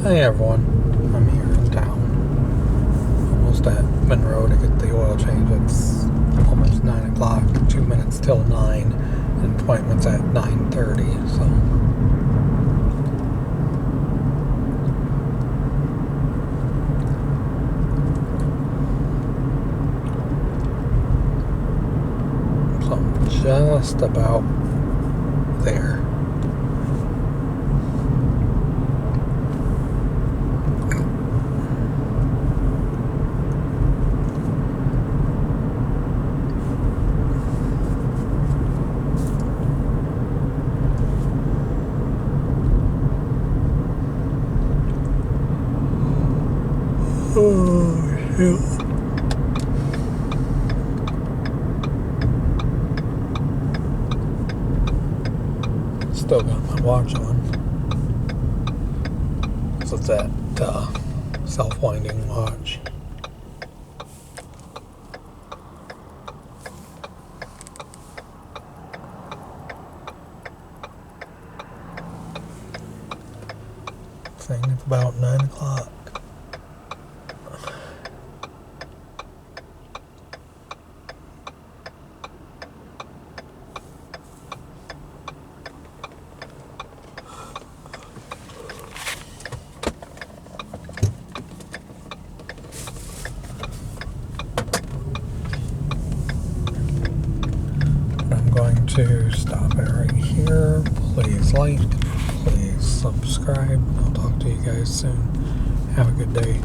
Hey everyone, I'm here in town, almost at Monroe to get the oil change. It's almost 9 o'clock, 2 minutes till 9, and appointment's at 9:30, so. So I'm just about there. Oh, shoot. Still got my watch on. So it's that self-winding watch. Saying it's about 9 o'clock. I'm going to stop it right here. Please like, please subscribe. I'll talk to you guys soon. Have a good day.